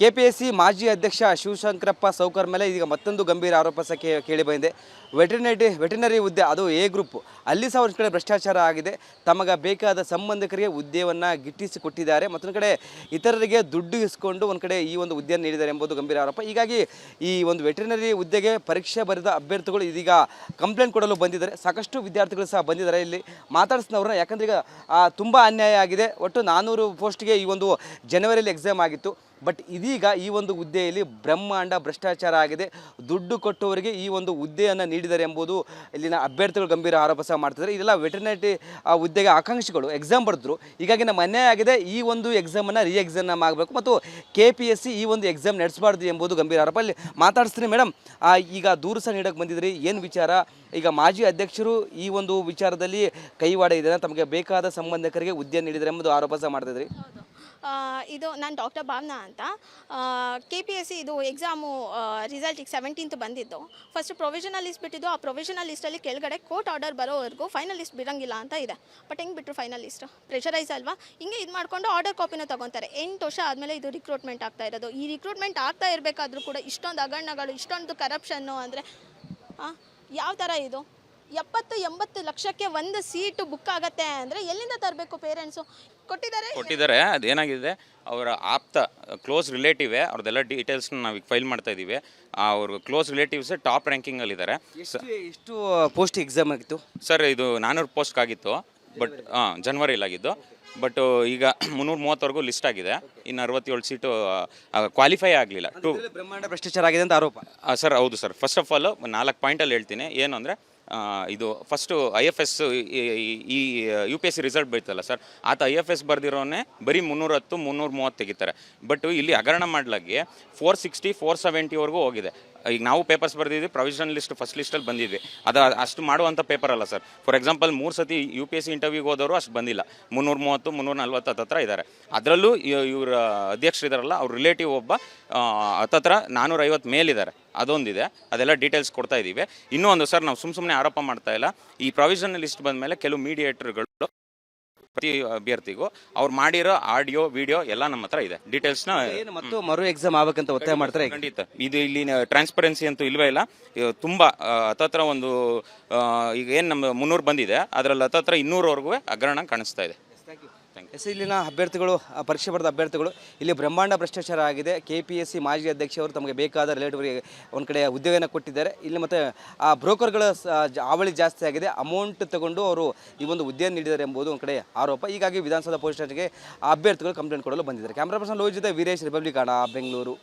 KPSC ಮಾಜಿ ಅಧ್ಯಕ್ಷ ಶಿವಶಂಕರಪ್ಪ ಸೌಕರ್ ಮೇಲೆ ಈಗ ಮತ್ತೊಂದು ಗಂಭೀರ ಆರೋಪ ಕೇಳಿ ಬಂದಿದೆ. ವೆಟರ್ನರಿ ಹುದ್ದೆ, ಅದು ಎ ಗ್ರೂಪ್, ಅಲ್ಲಿ ಸಹ ಒಂದು ಕಡೆ ಭ್ರಷ್ಟಾಚಾರ ಆಗಿದೆ. ತಮಗೆ ಬೇಕಾದ ಸಂಬಂಧಿಕರಿಗೆ ಹುದ್ದೆಯನ್ನು ಗಿಟ್ಟಿಸಿ ಕೊಟ್ಟಿದ್ದಾರೆ. ಮತ್ತೊಂದು ಕಡೆ ಇತರರಿಗೆ ದುಡ್ಡು ಇಸ್ಕೊಂಡು ಒಂದು ಕಡೆ ಈ ಒಂದು ಹುದ್ದೆಯನ್ನು ನೀಡಿದ್ದಾರೆ ಎಂಬುದು ಗಂಭೀರ ಆರೋಪ. ಹೀಗಾಗಿ ಈ ಒಂದು ವೆಟರ್ನರಿ ಹುದ್ದೆಗೆ ಪರೀಕ್ಷೆ ಬರೆದ ಅಭ್ಯರ್ಥಿಗಳು ಇದೀಗ ಕಂಪ್ಲೇಂಟ್ ಕೊಡಲು ಬಂದಿದ್ದಾರೆ. ಸಾಕಷ್ಟು ವಿದ್ಯಾರ್ಥಿಗಳು ಸಹ ಬಂದಿದ್ದಾರೆ ಇಲ್ಲಿ ಮಾತಾಡಿಸಿದವ್ರನ್ನ. ಯಾಕಂದರೆ ಈಗ ತುಂಬ ಅನ್ಯಾಯ ಆಗಿದೆ. ಒಟ್ಟು 400 ಪೋಸ್ಟ್ಗೆ ಈ ಒಂದು ಜನವರಿಯಲ್ಲಿ ಎಕ್ಸಾಮ್ ಆಗಿತ್ತು. ಬಟ್ ಇದೀಗ ಈ ಒಂದು ಹುದ್ದೆಯಲ್ಲಿ ಬ್ರಹ್ಮಾಂಡ ಭ್ರಷ್ಟಾಚಾರ ಆಗಿದೆ. ದುಡ್ಡು ಕೊಟ್ಟವರಿಗೆ ಈ ಒಂದು ಹುದ್ದೆಯನ್ನು ನೀಡಿದ್ದಾರೆ ಎಂಬುದು ಇಲ್ಲಿನ ಅಭ್ಯರ್ಥಿಗಳು ಗಂಭೀರ ಆರೋಪ ಸಹ ಮಾಡ್ತಿದ್ದಾರೆ. ಇದೆಲ್ಲ ವೆಟರ್ನರಿ ಹುದ್ದೆಗೆ ಆಕಾಂಕ್ಷಿಗಳು ಎಕ್ಸಾಮ್ ಬರೆದ್ರು. ಹೀಗಾಗಿ ನಮ್ಮ ಅನ್ಯಾಯ ಆಗಿದೆ, ಈ ಒಂದು ಎಕ್ಸಾಮನ್ನು ಎಕ್ಸಾಮ್ ಆಗಬೇಕು ಮತ್ತು KPSC ಈ ಒಂದು ಎಕ್ಸಾಮ್ ನಡೆಸಬಾರ್ದು ಎಂಬುದು ಗಂಭೀರ ಆರೋಪ. ಅಲ್ಲಿ ಮಾತಾಡಿಸ್ತೀನಿ ಮೇಡಮ್, ಈಗ ದೂರು ಸಹ ನೀಡೋಕ್ಕೆ ಬಂದಿದ್ರಿ, ಏನು ವಿಚಾರ? ಈಗ ಮಾಜಿ ಅಧ್ಯಕ್ಷರು ಈ ಒಂದು ವಿಚಾರದಲ್ಲಿ ಕೈವಾಡ ಇದೆ, ತಮಗೆ ಬೇಕಾದ ಸಂಬಂಧಿಕರಿಗೆ ಹುದ್ದೆ ನೀಡಿದರೆ ಎಂಬುದು ಆರೋಪ ಸಹ ಮಾಡ್ತಿದ್ರಿ. ಇದು ನಾನು ಡಾಕ್ಟರ್ ಭಾವನಾ ಅಂತ. KPSC ಇದು ಎಕ್ಸಾಮು ರಿಸಲ್ಟ್ ಈಗ 17th ಬಂದಿದ್ದು. ಫಸ್ಟ್ ಪ್ರೊವಿಷನಲ್ ಲಿಸ್ಟ್ ಬಿಟ್ಟಿದ್ದು. ಆ ಪ್ರೊವಿಷನಲ್ ಲಿಸ್ಟಲ್ಲಿ ಕೆಳಗಡೆ ಕೋರ್ಟ್ ಆರ್ಡರ್ ಬರೋವರೆಗೂ ಫೈನಲ್ ಲಿಸ್ಟ್ ಬಿಡೋಂಗಿಲ್ಲ ಅಂತ ಇದೆ. ಬಟ್ ಹೆಂಗೆ ಬಿಟ್ಟರು ಫೈನಲ್ ಲಿಸ್ಟ್? ಪ್ರೆಷರೈಸ್ ಅಲ್ವಾ? ಹಿಂಗೆ ಇದು ಮಾಡಿಕೊಂಡು ಆರ್ಡರ್ ಕಾಪಿನ ತೊಗೊತಾರೆ. 8 ವರ್ಷ ಆದಮೇಲೆ ಇದು ರಿಕ್ರೂಟ್ಮೆಂಟ್ ಆಗ್ತಾ ಇರೋದು. ಈ ರಿಕ್ರೂಟ್ಮೆಂಟ್ ಆಗ್ತಾ ಇರಬೇಕಾದ್ರೂ ಕೂಡ ಇಷ್ಟೊಂದು ಹಗರಣಗಳು, ಇಷ್ಟೊಂದು ಕರಪ್ಷನ್ನು ಅಂದರೆ ಯಾವ ಥರ ಇದು? 70-80 ಲಕ್ಷಕ್ಕೆ ಒಂದು ಸೀಟು ಬುಕ್ ಆಗುತ್ತೆ ಅಂದರೆ ಎಲ್ಲಿಂದ ತರಬೇಕು? ಪೇರೆಂಟ್ಸು ಕೊಟ್ಟಿದ್ದಾರೆ. ಅದೇನಾಗಿದೆ, ಅವರ ಆಪ್ತ ಕ್ಲೋಸ್ ರಿಲೇಟಿವೇ ಅವ್ರದ್ದೆಲ್ಲ ಡೀಟೇಲ್ಸ್ನ ನಾವು ಈಗ ಫೈಲ್ ಮಾಡ್ತಾ ಇದ್ದೀವಿ. ಅವರು ಕ್ಲೋಸ್ ರಿಲೇಟಿವ್ಸೇ ಟಾಪ್ ರ್ಯಾಂಕಿಂಗಲ್ಲಿದ್ದಾರೆ. ಎಷ್ಟು ಪೋಸ್ಟ್ ಎಕ್ಸಾಮ್ ಆಗಿತ್ತು ಸರ್? ಇದು 400 ಪೋಸ್ಟ್ ಆಗಿತ್ತು. ಬಟ್ ಜನವರಿಲಾಗಿದ್ದು. ಬಟ್ ಈಗ 330ವರೆಗೂ ಲಿಸ್ಟ್ ಆಗಿದೆ. ಇನ್ನು 67 ಸೀಟು ಕ್ವಾಲಿಫೈ ಆಗಲಿಲ್ಲ. ಬ್ರಹ್ಮಾಂಡ ಭ್ರಷ್ಟಾಚಾರ ಆಗಿದೆ ಅಂತ ಆರೋಪ. ಸರ್ ಹೌದು ಸರ್. ಫಸ್ಟ್ ಆಫ್ ಆಲ್ 4 ಪಾಯಿಂಟಲ್ಲಿ ಹೇಳ್ತೀನಿ. ಏನು ಅಂದರೆ, ಇದು ಫಸ್ಟು IFS ಈ UPSC ರಿಸಲ್ಟ್ ಬೈತಲ್ಲ ಸರ್, ಆತ IFS ಬರ್ದಿರೋನೇ ಬರೀ 310, 330 ತೆಗಿತಾರೆ. ಬಟ್ ಇಲ್ಲಿ ಹಗರಣ ಮಾಡಲಾಗಿ 460, 470ವರೆಗೂ ಹೋಗಿದೆ. ಈಗ ನಾವು ಪೇಪರ್ಸ್ ಬರೆದಿದ್ವಿ, ಪ್ರೊವಿಷನಲ್ ಲಿಸ್ಟ್ ಫಸ್ಟ್ ಲಿಸ್ಟಲ್ಲಿ ಬಂದಿದ್ವಿ. ಅದು ಅಷ್ಟು ಮಾಡುವಂಥ ಪೇಪರ್ ಅಲ್ಲ ಸರ್. ಫಾರ್ ಎಕ್ಸಾಂಪಲ್ 3 ಸತಿ UPSC ಇಂಟರ್ವ್ಯೂಗೆ ಹೋದವರು ಅಷ್ಟು ಬಂದಿಲ್ಲ. 330, 340 ಹತ್ರ ಇದ್ದಾರೆ. ಅದರಲ್ಲೂ ಇವರ ಅಧ್ಯಕ್ಷರಿದ್ದಾರಲ್ಲ, ಅವ್ರ ರಿಲೇಟಿವ್ ಒಬ್ಬ ಹತ್ತತ್ರ 450 ಮೇಲಿದ್ದಾರೆ. ಅದೊಂದಿದೆ. ಅದೆಲ್ಲ ಡೀಟೇಲ್ಸ್ ಕೊಡ್ತಾ ಇದ್ದೀವಿ. ಇನ್ನೂ ಒಂದು ಸರ್, ನಾವು ಸುಮ್ಮನೆ ಆರೋಪ ಮಾಡ್ತಾ ಇಲ್ಲ. ಈ ಪ್ರೊವಿಷನಲ್ ಲಿಸ್ಟ್ ಬಂದ ಮೇಲೆ ಕೆಲವು ಮೀಡಿಯೇಟರ್ಗಳು ಪ್ರತಿ ಅಭ್ಯರ್ಥಿಗೂ ಅವ್ರು ಮಾಡಿರೋ ಆಡಿಯೋ ವಿಡಿಯೋ ಎಲ್ಲ ನಮ್ಮ ಹತ್ರ ಇದೆ. ಡೀಟೇಲ್ಸ್ನ ಮತ್ತು ಮರು ಎಕ್ಸಾಮ್ ಆಗಬೇಕಂತ ಒತ್ತಾಯ ಮಾಡ್ತಾರೆ. ಖಂಡಿತ ಇದು ಇಲ್ಲಿ ಟ್ರಾನ್ಸ್ಪರೆನ್ಸಿ ಅಂತೂ ಇಲ್ವೇ ಇಲ್ಲ. ತುಂಬ ಹತ್ತತ್ರ ಒಂದು ಈಗ ಏನು ನಮ್ಮ 300 ಬಂದಿದೆ, ಅದರಲ್ಲಿ ಹತ್ತತ್ರ 200ವರೆಗೂ ಹಗರಣ ಕಾಣಿಸ್ತಾ ಇದೆ. ಇಲ್ಲಿನ ಅಭ್ಯರ್ಥಿಗಳು, ಪರೀಕ್ಷೆ ಬರೆದ ಅಭ್ಯರ್ಥಿಗಳು, ಇಲ್ಲಿ ಬ್ರಹ್ಮಾಂಡ ಭ್ರಷ್ಟಾಚಾರ ಆಗಿದೆ. KPSC ಮಾಜಿ ಅಧ್ಯಕ್ಷರು ತಮಗೆ ಬೇಕಾದ ರಿಲೇಟಿವ್ರಿಗೆ ಒಂದು ಕಡೆ ಉದ್ಯೋಗವನ್ನು ಕೊಟ್ಟಿದ್ದಾರೆ. ಇಲ್ಲಿ ಮತ್ತು ಆ ಬ್ರೋಕರ್ಗಳ ಹಾವಳಿ ಜಾಸ್ತಿ ಆಗಿದೆ. ಅಮೌಂಟ್ ತಗೊಂಡು ಅವರು ಈ ಒಂದು ಹುದ್ದೆಯನ್ನು ನೀಡಿದ್ದಾರೆ ಎಂಬುದು ಒಂದು ಕಡೆ ಆರೋಪ. ಹೀಗಾಗಿ ವಿಧಾನಸೌಧ ಪೊಲೀಸ್ ಸ್ಟೇಷನ್ಗೆ ಅಭ್ಯರ್ಥಿಗಳು ಕಂಪ್ಲೇಂಟ್ ಕೊಡಲು ಬಂದಿದ್ದಾರೆ. ಕ್ಯಾಮ್ರಾ ಪರ್ಸನ್ ಲೋಹಿತ್ ಜೊತೆ ವೀರೇಶ್, ರಿಪಬ್ಲಿಕ್ ಕನ್ನಡ, ಬೆಂಗಳೂರು.